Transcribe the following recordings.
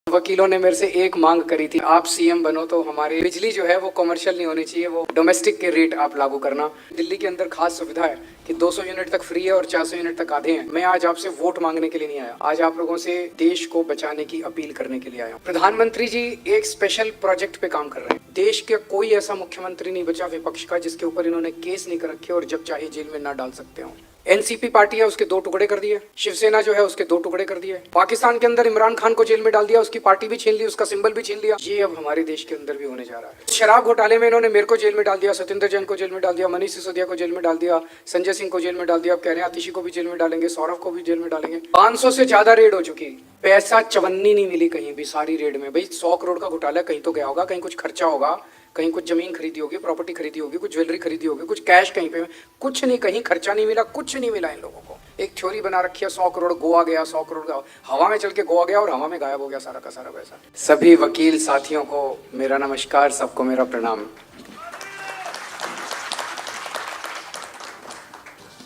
वकीलों ने मेरे से एक मांग करी थी, आप सीएम बनो तो हमारी बिजली जो है वो कमर्शियल नहीं होनी चाहिए, वो डोमेस्टिक के रेट आप लागू करना। दिल्ली के अंदर खास सुविधा है कि 200 यूनिट तक फ्री है और 400 यूनिट तक आधे हैं। मैं आज आपसे वोट मांगने के लिए नहीं आया, आज आप लोगों से देश को बचाने की अपील करने के लिए आया हूँ। प्रधानमंत्री जी एक स्पेशल प्रोजेक्ट पे काम कर रहे हैं। देश के कोई ऐसा मुख्यमंत्री नहीं बचा विपक्ष का जिसके ऊपर इन्होंने केस नहीं कर रखे और जब चाहे जेल में ना डाल सकते हो। एनसीपी पार्टी है, उसके 2 टुकड़े कर दिए। शिवसेना जो है उसके 2 टुकड़े कर दिए। पाकिस्तान के अंदर इमरान खान को जेल में डाल दिया, उसकी पार्टी भी छीन ली, उसका सिंबल भी छीन लिया। ये अब हमारे देश के अंदर भी होने जा रहा है। शराब घोटाले में इन्होंने मेरे को जेल में डाल दिया, सत्येंद्र जैन को जेल में डाल दिया, मनीष सिसोदिया को जेल में डाल दिया, संजय सिंह को जेल में डाल दिया। अब कह रहे हैं आतिशी को भी जेल में डालेंगे, सौरभ को भी जेल में डालेंगे। 500 से ज्यादा रेड हो चुकी, पैसा चवन्नी नहीं मिली कहीं भी सारी रेड में। भाई 100 करोड़ का घोटाला कहीं तो गया होगा, कहीं कुछ खर्चा होगा, कहीं कुछ जमीन खरीदी होगी, प्रॉपर्टी खरीदी होगी, कुछ ज्वेलरी खरीदी होगी, कुछ कैश कहीं पे, कुछ नहीं, कहीं खर्चा नहीं मिला, कुछ नहीं मिला इन लोगों को। एक थ्योरी बना रखी है 100 करोड़ गोवा गया, 100 करोड़ हवा में चल के गोवा गया और हवा में गायब हो गया सारा का सारा पैसा। सभी वकील साथियों को मेरा नमस्कार, सबको मेरा प्रणाम।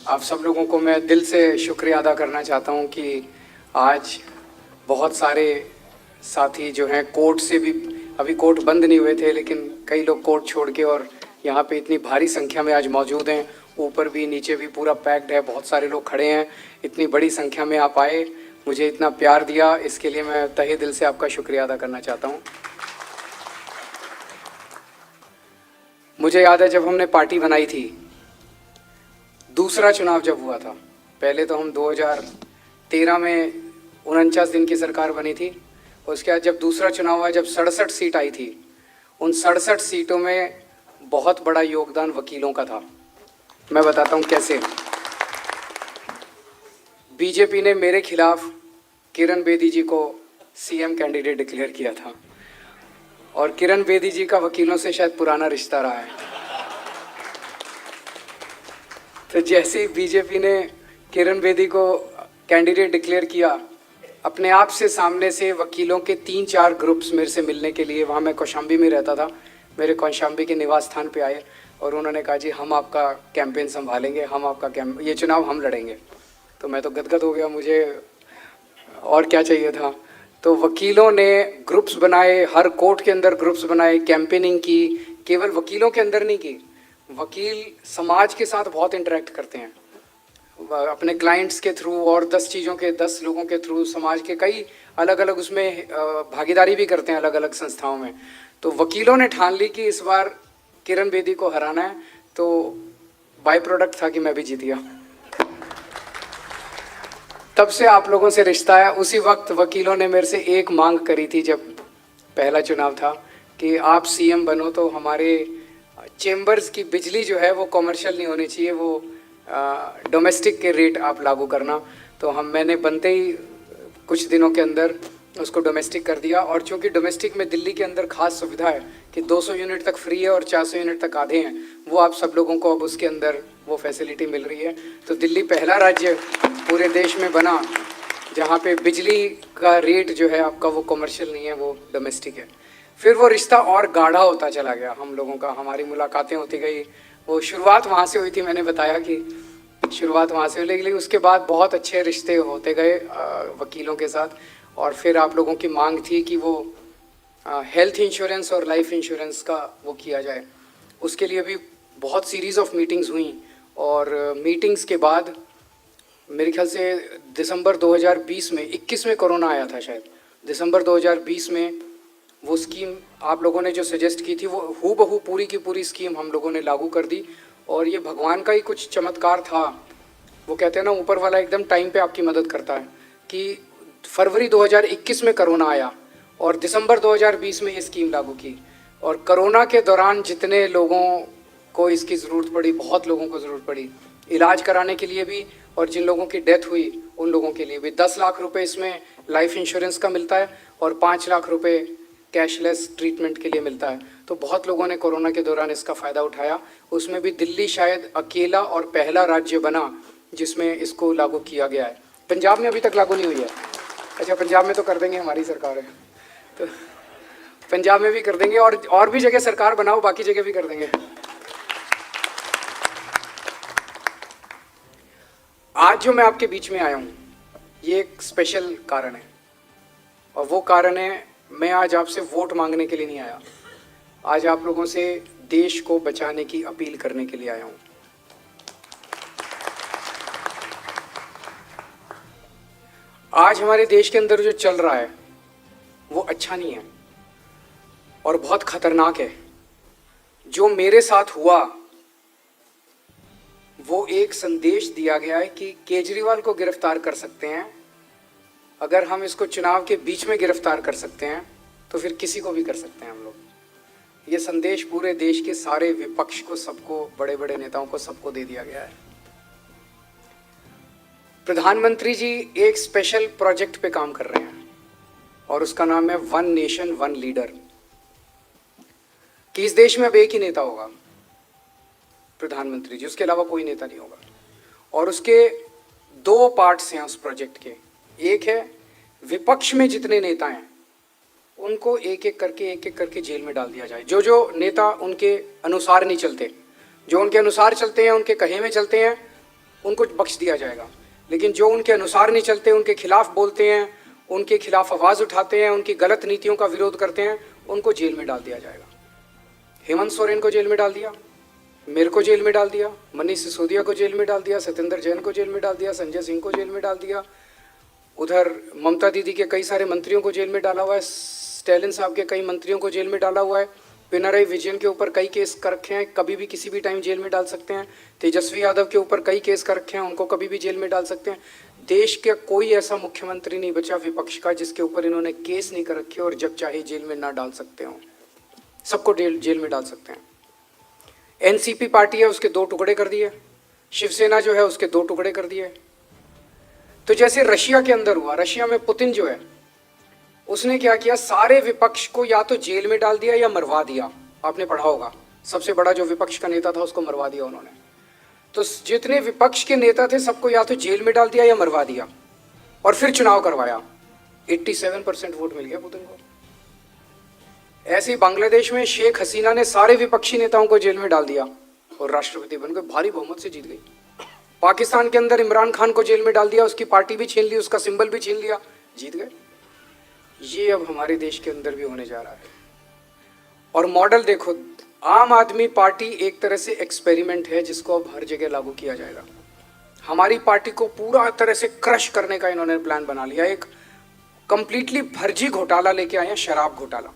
आप सब लोगों को मैं दिल से शुक्रिया अदा करना चाहता हूं कि आज बहुत सारे साथी जो हैं कोर्ट से भी, अभी कोर्ट बंद नहीं हुए थे लेकिन कई लोग कोर्ट छोड़ के और यहाँ पे इतनी भारी संख्या में आज मौजूद हैं। ऊपर भी नीचे भी पूरा पैक्ड है, बहुत सारे लोग खड़े हैं। इतनी बड़ी संख्या में आप आए, मुझे इतना प्यार दिया, इसके लिए मैं तहे दिल से आपका शुक्रिया अदा करना चाहता हूँ। मुझे याद है जब हमने पार्टी बनाई थी, दूसरा चुनाव जब हुआ था, पहले तो हम 2013 में 49 दिन की सरकार बनी थी। उसके बाद जब दूसरा चुनाव हुआ, जब 67 सीट आई थी, उन 67 सीटों में बहुत बड़ा योगदान वकीलों का था। मैं बताता हूँ कैसे। बीजेपी ने मेरे खिलाफ किरण बेदी जी को सीएम कैंडिडेट डिक्लेयर किया था और किरण बेदी जी का वकीलों से शायद पुराना रिश्ता रहा है। तो जैसे ही बीजेपी ने किरण बेदी को कैंडिडेट डिक्लेयर किया, अपने आप से सामने से वकीलों के 3-4 ग्रुप्स मेरे से मिलने के लिए, वहाँ मैं कौशाम्बी में रहता था, मेरे कौशाम्बी के निवास स्थान पे आए और उन्होंने कहा जी हम आपका कैंपेन संभालेंगे, हम आपका ये चुनाव हम लड़ेंगे। तो मैं तो गदगद हो गया, मुझे और क्या चाहिए था। तो वकीलों ने ग्रुप्स बनाए, हर कोर्ट के अंदर ग्रुप्स बनाए, कैंपेनिंग की। केवल वकीलों के अंदर नहीं की, वकील समाज के साथ बहुत इंटरेक्ट करते हैं, अपने क्लाइंट्स के थ्रू और 10 चीज़ों के 10 लोगों के थ्रू समाज के कई अलग अलग उसमें भागीदारी भी करते हैं अलग अलग संस्थाओं में। तो वकीलों ने ठान ली कि इस बार किरण बेदी को हराना है, तो बाय प्रोडक्ट था कि मैं भी जीत गया। तब से आप लोगों से रिश्ता है। उसी वक्त वकीलों ने मेरे से एक मांग करी थी जब पहला चुनाव था कि आप सीएम बनो तो हमारे चेम्बर्स की बिजली जो है वो कमर्शियल नहीं होनी चाहिए, वो डोमेस्टिक के रेट आप लागू करना। तो मैंने बनते ही कुछ दिनों के अंदर उसको डोमेस्टिक कर दिया। और चूंकि डोमेस्टिक में दिल्ली के अंदर खास सुविधा है कि 200 यूनिट तक फ्री है और 400 यूनिट तक आधे हैं, वो आप सब लोगों को अब उसके अंदर वो फैसिलिटी मिल रही है। तो दिल्ली पहला राज्य पूरे देश में बना जहाँ पे बिजली का रेट जो है आपका वो कमर्शियल नहीं है, वो डोमेस्टिक है। फिर वो रिश्ता और गाढ़ा होता चला गया हम लोगों का, हमारी मुलाकातें होती गई। वो शुरुआत वहाँ से हुई थी, मैंने बताया कि शुरुआत वहाँ से हुई, लेकिन उसके बाद बहुत अच्छे रिश्ते होते गए वकीलों के साथ। और फिर आप लोगों की मांग थी कि वो हेल्थ इंश्योरेंस और लाइफ इंश्योरेंस का वो किया जाए। उसके लिए भी बहुत सीरीज़ ऑफ मीटिंग्स हुई और मीटिंग्स के बाद मेरे ख्याल से दिसंबर 2020 में, 21 में कोरोना आया था शायद, दिसंबर 2020 में वो स्कीम आप लोगों ने जो सजेस्ट की थी वो हूबहू पूरी की पूरी स्कीम हम लोगों ने लागू कर दी। और ये भगवान का ही कुछ चमत्कार था। वो कहते हैं ना, ऊपर वाला एकदम टाइम पे आपकी मदद करता है कि फरवरी 2021 में कोरोना आया और दिसंबर 2020 में ये स्कीम लागू की। और कोरोना के दौरान जितने लोगों को इसकी ज़रूरत पड़ी, बहुत लोगों को ज़रूरत पड़ी इलाज कराने के लिए भी, और जिन लोगों की डेथ हुई उन लोगों के लिए भी 10 लाख रुपए इसमें लाइफ इंश्योरेंस का मिलता है और 5 लाख रुपए कैशलेस ट्रीटमेंट के लिए मिलता है। तो बहुत लोगों ने कोरोना के दौरान इसका फ़ायदा उठाया। उसमें भी दिल्ली शायद अकेला और पहला राज्य बना जिसमें इसको लागू किया गया है। पंजाब में अभी तक लागू नहीं हुई है। अच्छा, पंजाब में तो कर देंगे, हमारी सरकार है तो पंजाब में भी कर देंगे और भी जगह सरकार बनाओ, बाकी जगह भी कर देंगे। आज जो मैं आपके बीच में आया हूँ ये एक स्पेशल कारण है और वो कारण है मैं आज आपसे वोट मांगने के लिए नहीं आया, आज आप लोगों से देश को बचाने की अपील करने के लिए आया हूं। आज हमारे देश के अंदर जो चल रहा है वो अच्छा नहीं है और बहुत खतरनाक है। जो मेरे साथ हुआ वो एक संदेश दिया गया है कि केजरीवाल को गिरफ्तार कर सकते हैं, अगर हम इसको चुनाव के बीच में गिरफ्तार कर सकते हैं तो फिर किसी को भी कर सकते हैं हम लोग। ये संदेश पूरे देश के सारे विपक्ष को, सबको, बड़े बड़े नेताओं को, सबको दे दिया गया है। प्रधानमंत्री जी एक स्पेशल प्रोजेक्ट पे काम कर रहे हैं और उसका नाम है वन नेशन वन लीडर, कि इस देश में अब एक ही नेता होगा, प्रधानमंत्री जी, उसके अलावा कोई नेता नहीं होगा। और उसके दो पार्ट्स हैं उस प्रोजेक्ट के। एक है विपक्ष में जितने नेता हैं उनको एक एक करके जेल में डाल दिया जाए। जो जो नेता उनके अनुसार नहीं चलते, जो उनके अनुसार चलते हैं, उनके कहे में चलते हैं, उनको बख्श दिया जाएगा। लेकिन जो उनके अनुसार नहीं चलते, उनके खिलाफ बोलते हैं, उनके खिलाफ आवाज़ उठाते हैं, उनकी गलत नीतियों का विरोध करते हैं, उनको जेल में डाल दिया जाएगा। हेमंत सोरेन को जेल में डाल दिया, मेरे को जेल में डाल दिया, मनीष सिसोदिया को जेल में डाल दिया, सत्येंद्र जैन को जेल में डाल दिया, संजय सिंह को जेल में डाल दिया, उधर ममता दीदी के कई सारे मंत्रियों को जेल में डाला हुआ है, स्टैलिन साहब के कई मंत्रियों को जेल में डाला हुआ है, पिनराई विजयन के ऊपर कई केस कर रखे हैं, कभी भी किसी भी टाइम जेल में डाल सकते हैं, तेजस्वी यादव के ऊपर कई केस कर रखे हैं, उनको कभी भी जेल में डाल सकते हैं। देश का कोई ऐसा मुख्यमंत्री नहीं बचा विपक्ष का जिसके ऊपर इन्होंने केस नहीं कर रखे और जब चाहे जेल में ना डाल सकते हो, सबको जेल में डाल सकते हैं। एनसीपी पार्टी है, उसके दो टुकड़े कर दिए, शिवसेना जो है उसके दो टुकड़े कर दिए। तो जैसे रशिया के अंदर हुआ, रशिया में पुतिन जो है उसने क्या किया, सारे विपक्ष को या तो जेल में डाल दिया या मरवा दिया। आपने पढ़ा होगा, सबसे बड़ा जो विपक्ष का नेता था उसको मरवा दिया उन्होंने। तो जितने विपक्ष के नेता थे सबको या तो जेल में डाल दिया या मरवा दिया और फिर चुनाव करवाया। 87% वोट मिल गया पुतिन को। ऐसे ही बांग्लादेश में शेख हसीना ने सारे विपक्षी नेताओं को जेल में डाल दिया और राष्ट्रपति बनकर भारी बहुमत से जीत गई। पाकिस्तान के अंदर इमरान खान को जेल में डाल दिया, उसकी पार्टी भी छीन ली, उसका सिंबल भी छीन लिया, जीत गए। ये अब हमारे देश के अंदर भी होने जा रहा है। और मॉडल देखो, आम आदमी पार्टी एक तरह से एक्सपेरिमेंट है जिसको अब हर जगह लागू किया जाएगा। हमारी पार्टी को पूरा तरह से क्रश करने का इन्होंने प्लान बना लिया। एक कंप्लीटली फर्जी घोटाला लेके आए हैं, शराब घोटाला।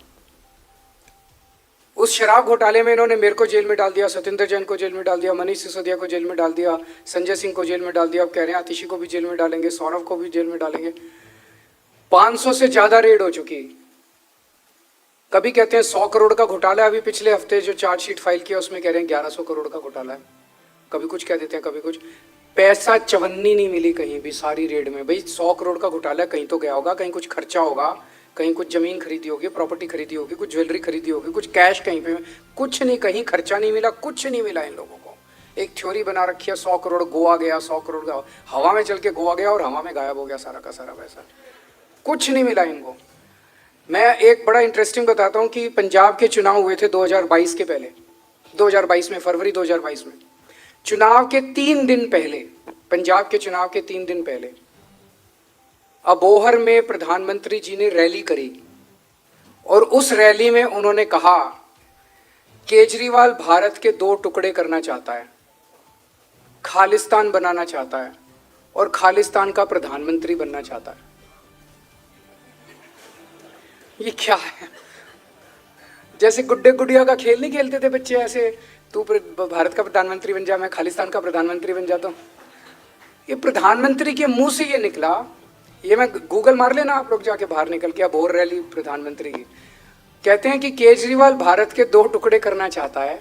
उस शराब घोटाले में इन्होंने मेरे को जेल में डाल दिया, सत्येंद्र जैन को जेल में डाल दिया, मनीष सिसोदिया को जेल में डाल दिया, संजय सिंह को जेल में डाल दिया, अब कह रहे हैं आतिशी को भी जेल में डालेंगे, सौरभ को भी जेल में डालेंगे। 500 से ज्यादा रेड हो चुकी। कभी कहते हैं 100 करोड़ का घोटाला है, अभी पिछले हफ्ते जो चार्जशीट फाइल किया उसमें कह रहे हैं 1100 करोड़ का घोटाला है। कभी कुछ कह देते हैं, कभी कुछ। पैसा चवन्नी नहीं मिली कहीं भी सारी रेड में। भाई 100 करोड़ का घोटाला है, कहीं तो गया होगा, कहीं कुछ खर्चा होगा, कहीं कुछ जमीन खरीदी होगी, प्रॉपर्टी खरीदी होगी, कुछ ज्वेलरी खरीदी होगी, कुछ कैश कहीं पे, कुछ नहीं, कहीं खर्चा नहीं मिला, कुछ नहीं मिला इन लोगों को। एक थ्योरी बना रखी है 100 करोड़ गोवा गया, 100 करोड़ का हवा में चल के गोवा गया और हवा में गायब हो गया सारा का सारा पैसा। कुछ नहीं मिला इनको। मैं एक बड़ा इंटरेस्टिंग बताता हूँ कि पंजाब के चुनाव हुए थे 2022 के पहले, 2022 में, फरवरी 2022 में, चुनाव के 3 दिन पहले, पंजाब के चुनाव के 3 दिन पहले अबोहर में प्रधानमंत्री जी ने रैली करी और उस रैली में उन्होंने कहा केजरीवाल भारत के 2 टुकड़े करना चाहता है, खालिस्तान बनाना चाहता है और खालिस्तान का प्रधानमंत्री बनना चाहता है। ये क्या है? जैसे गुड्डे गुड़िया का खेल नहीं खेलते थे बच्चे, ऐसे तू भारत का प्रधानमंत्री बन जा, मैं खालिस्तान का प्रधानमंत्री बन जाता हूँ। ये प्रधानमंत्री के मुंह से ये निकला। ये मैं गूगल मार लेना आप लोग जाके बाहर निकल के, अबोहर रैली प्रधानमंत्री की। कहते हैं कि केजरीवाल भारत के 2 टुकड़े करना चाहता है,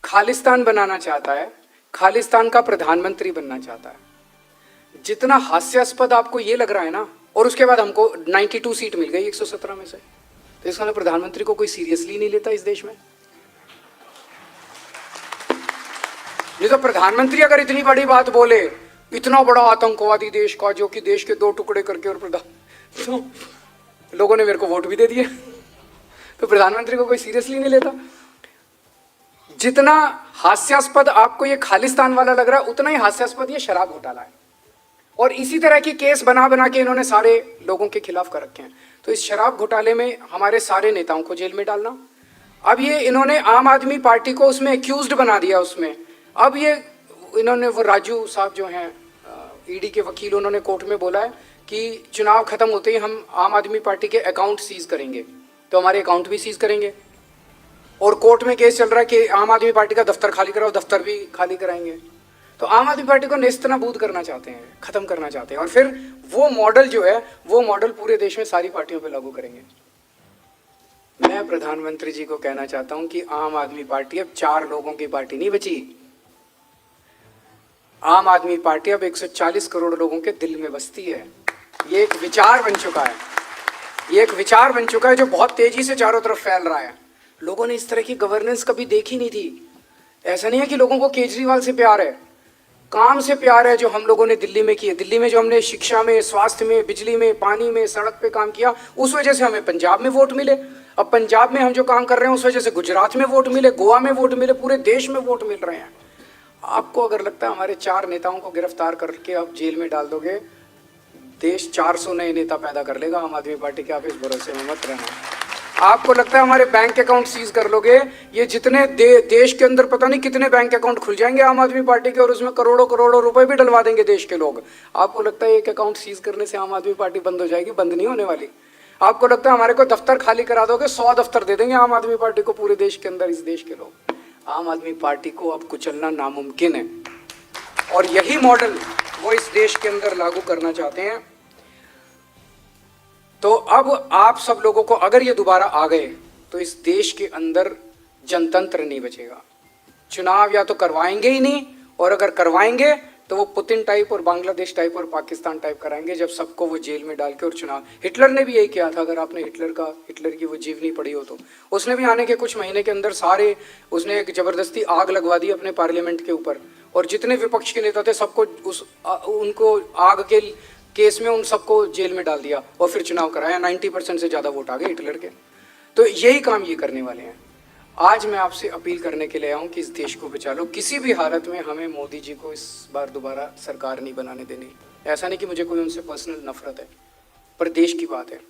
खालिस्तान बनाना चाहता है, खालिस्तान का प्रधानमंत्री बनना चाहता है। जितना हास्यास्पद आपको ये लग रहा है ना, और उसके बाद हमको 92 सीट मिल गई 117 में से, तो इसका मतलब प्रधानमंत्री को कोई सीरियसली नहीं लेता इस देश में। नहीं तो प्रधानमंत्री अगर इतनी बड़ी बात बोले, इतना बड़ा आतंकवादी देश का जो कि देश के 2 टुकड़े करके, और तो लोगों ने मेरे को वोट भी दे दिए, तो प्रधानमंत्री को कोई सीरियसली नहीं लेता। जितना हास्यास्पद आपको ये खालिस्तान वाला लग रहा है, उतना ही हास्यास्पद ये शराब घोटाला है। और इसी तरह की केस बना बना के इन्होंने सारे लोगों के खिलाफ कर रखे हैं। तो इस शराब घोटाले में हमारे सारे नेताओं को जेल में डालना। अब ये इन्होंने आम आदमी पार्टी को उसमें एक्यूज्ड बना दिया उसमें। अब ये इन्होंने वो राजू साहब जो हैं ईडी के वकील, उन्होंने कोर्ट में बोला है कि चुनाव खत्म होते ही हम आम आदमी पार्टी के अकाउंट सीज करेंगे, तो हमारे अकाउंट भी सीज करेंगे। और कोर्ट में केस चल रहा है कि आम आदमी पार्टी का दफ्तर खाली कराओ, दफ्तर भी खाली कराएंगे। तो आम आदमी पार्टी को नेस्तनाबूद करना चाहते हैं, खत्म करना चाहते हैं, और फिर वो मॉडल जो है वो मॉडल पूरे देश में सारी पार्टियों पे लागू करेंगे। मैं प्रधानमंत्री जी को कहना चाहता हूं कि आम आदमी पार्टी अब 4 लोगों की पार्टी नहीं बची। आम आदमी पार्टी अब 140 करोड़ लोगों के दिल में बसती है। ये एक विचार बन चुका है, ये एक विचार बन चुका है जो बहुत तेजी से चारों तरफ फैल रहा है। लोगों ने इस तरह की गवर्नेंस कभी देखी नहीं थी। ऐसा नहीं है कि लोगों को केजरीवाल से प्यार है, काम से प्यार है जो हम लोगों ने दिल्ली में किए। दिल्ली में जो हमने शिक्षा में, स्वास्थ्य में, बिजली में, पानी में, सड़क पे काम किया, उस वजह से हमें पंजाब में वोट मिले। अब पंजाब में हम जो काम कर रहे हैं उस वजह से गुजरात में वोट मिले, गोवा में वोट मिले, पूरे देश में वोट मिल रहे हैं। आपको अगर लगता है हमारे 4 नेताओं को गिरफ्तार करके आप जेल में डाल दोगे, देश 400 नए नेता पैदा कर लेगा आम आदमी पार्टी के। आप इस भरोसे में मत रहना। आपको लगता है हमारे बैंक अकाउंट सीज कर लोगे, ये जितने देश के अंदर पता नहीं कितने बैंक अकाउंट खुल जाएंगे आम आदमी पार्टी के, और उसमें करोड़ों करोड़ों रुपए भी डलवा देंगे देश के लोग। आपको लगता है एक अकाउंट सीज करने से आम आदमी पार्टी बंद हो जाएगी? बंद नहीं होने वाली। आपको लगता है हमारे को दफ्तर खाली करा दोगे, 100 दफ्तर दे देंगे आम आदमी पार्टी को पूरे देश के अंदर, इस देश के लोग। आम आदमी पार्टी को अब कुचलना नामुमकिन है, और यही मॉडल वो इस देश के अंदर लागू करना चाहते हैं। तो अब आप सब लोगों को अगर ये दोबारा आ गए तो इस देश के अंदर जनतंत्र नहीं बचेगा। चुनाव या तो करवाएंगे ही नहीं, और अगर करवाएंगे तो वो पुतिन टाइप और बांग्लादेश टाइप और पाकिस्तान टाइप कराएंगे, जब सबको वो जेल में डाल के। और चुनाव, हिटलर ने भी यही किया था। अगर आपने हिटलर की वो जीवनी पढ़ी हो तो उसने भी आने के कुछ महीने के अंदर सारे, उसने एक जबरदस्ती आग लगवा दी अपने पार्लियामेंट के ऊपर, और जितने विपक्ष के नेता थे सबको उनको आग के केस में उन सबको जेल में डाल दिया, और फिर चुनाव कराया। 90% से ज़्यादा वोट आ गए हिटलर के। तो यही काम ये करने वाले हैं। आज मैं आपसे अपील करने के लिए आया हूँ कि इस देश को बचा लो। किसी भी हालत में हमें मोदी जी को इस बार दोबारा सरकार नहीं बनाने देनी। ऐसा नहीं कि मुझे कोई उनसे पर्सनल नफरत है, पर देश की बात है।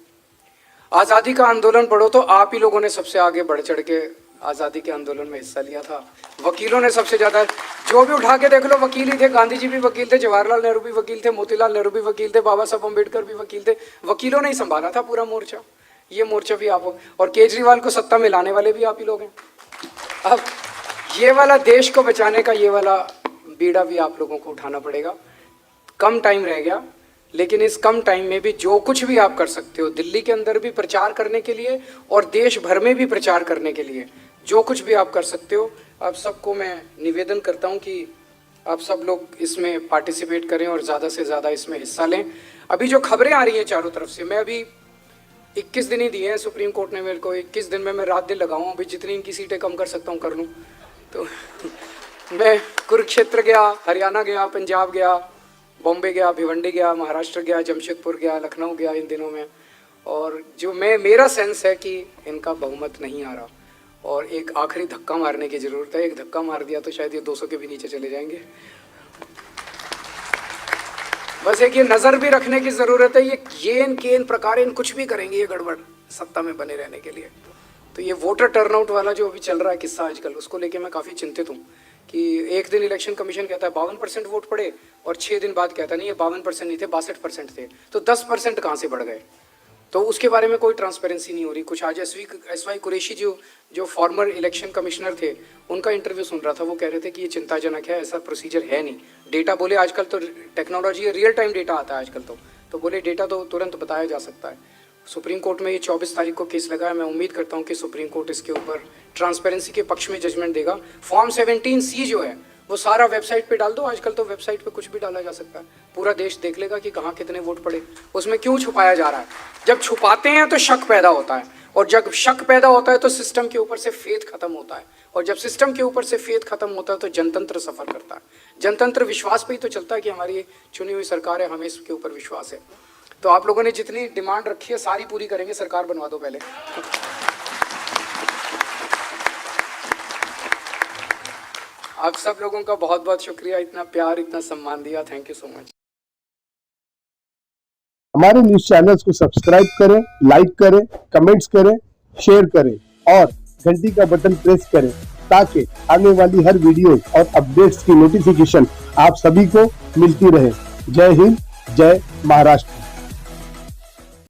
आज़ादी का आंदोलन पढ़ो तो आप ही लोगों ने सबसे आगे बढ़ चढ़ के आज़ादी के आंदोलन में हिस्सा लिया था। वकीलों ने सबसे ज़्यादा, जो भी उठा के देख लो वकील ही थे। गांधी जी भी वकील थे, जवाहरलाल नेहरू भी वकील थे, मोतीलाल नेहरू भी वकील थे, बाबा साहब अम्बेडकर भी वकील थे। वकीलों ने ही संभाला था पूरा मोर्चा। ये मोर्चा भी आप, और केजरीवाल को सत्ता में लाने वाले भी आप ही लोग हैं। अब ये वाला देश को बचाने का ये वाला बीड़ा भी आप लोगों को उठाना पड़ेगा। कम टाइम रह गया, लेकिन इस कम टाइम में भी जो कुछ भी आप कर सकते हो, दिल्ली के अंदर भी प्रचार करने के लिए और देश भर में भी प्रचार करने के लिए जो कुछ भी आप कर सकते हो, आप सबको मैं निवेदन करता हूं कि आप सब लोग इसमें पार्टिसिपेट करें और ज़्यादा से ज़्यादा इसमें हिस्सा लें। अभी जो खबरें आ रही हैं चारों तरफ से, मैं अभी 21 दिन ही दिए हैं सुप्रीम कोर्ट ने मेरे को। 21 दिन में मैं रात दिन लगाऊँ, अभी जितनी इनकी सीटें कम कर सकता हूँ कर लूँ। तो मैं कुरुक्षेत्र गया, हरियाणा गया, पंजाब गया, बॉम्बे गया, भिवंडी गया, महाराष्ट्र गया, जमशेदपुर गया, लखनऊ गया इन दिनों में। और जो मेरा सेंस है कि इनका बहुमत नहीं आ रहा, और एक आखिरी धक्का मारने की ज़रूरत है। एक धक्का मार दिया तो शायद ये 200 के भी नीचे चले जाएंगे। बस एक ये नज़र भी रखने की ज़रूरत है, ये येन केन प्रकार कुछ भी करेंगे ये गड़बड़ सत्ता में बने रहने के लिए। तो ये वोटर टर्नआउट वाला जो अभी चल रहा है किस्सा आजकल, उसको लेके मैं काफ़ी चिंतित हूँ कि एक दिन इलेक्शन कमीशन कहता है 52% वोट पड़े, और 6 दिन बाद कहता नहीं ये 52% नहीं थे 62% थे, तो 10% कहाँ से बढ़ गए? तो उसके बारे में कोई ट्रांसपेरेंसी नहीं हो रही। कुछ आज एस वाई कुरैशी जो फॉर्मर इलेक्शन कमिश्नर थे, उनका इंटरव्यू सुन रहा था, वो कह रहे थे कि ये चिंताजनक है, ऐसा प्रोसीजर है नहीं। डेटा बोले आजकल तो टेक्नोलॉजी रियल टाइम डेटा आता है आजकल, तो बोले डेटा तो तुरंत बताया जा सकता है। सुप्रीम कोर्ट में ये 24 तारीख को केस लगा है। मैं उम्मीद करता हूँ कि सुप्रीम कोर्ट इसके ऊपर ट्रांसपेरेंसी के पक्ष में जजमेंट देगा। फॉर्म 17C जो है वो सारा वेबसाइट पे डाल दो। आजकल तो वेबसाइट पे कुछ भी डाला जा सकता है, पूरा देश देख लेगा कि कहाँ कितने वोट पड़े। उसमें क्यों छुपाया जा रहा है? जब छुपाते हैं तो शक पैदा होता है, और जब शक पैदा होता है तो सिस्टम के ऊपर से फेथ खत्म होता है, और जब सिस्टम के ऊपर से फेथ खत्म होता है तो जनतंत्र सफर करता है। जनतंत्र विश्वास पे ही तो चलता है कि हमारी चुनी हुई सरकार है, हमें इसके ऊपर विश्वास है। तो आप लोगों ने जितनी डिमांड रखी है सारी पूरी करेंगे, सरकार बनवा दो पहले। आप सब लोगों का बहुत बहुत शुक्रिया, इतना प्यार, इतना सम्मान दिया। Thank you so much. हमारे न्यूज चैनल्स को सब्सक्राइब करें, लाइक करें, कमेंट्स करें, शेयर करें और घंटी का बटन प्रेस करें ताकि आने वाली हर वीडियो और अपडेट्स की नोटिफिकेशन आप सभी को मिलती रहे। जय हिंद, जय महाराष्ट्र।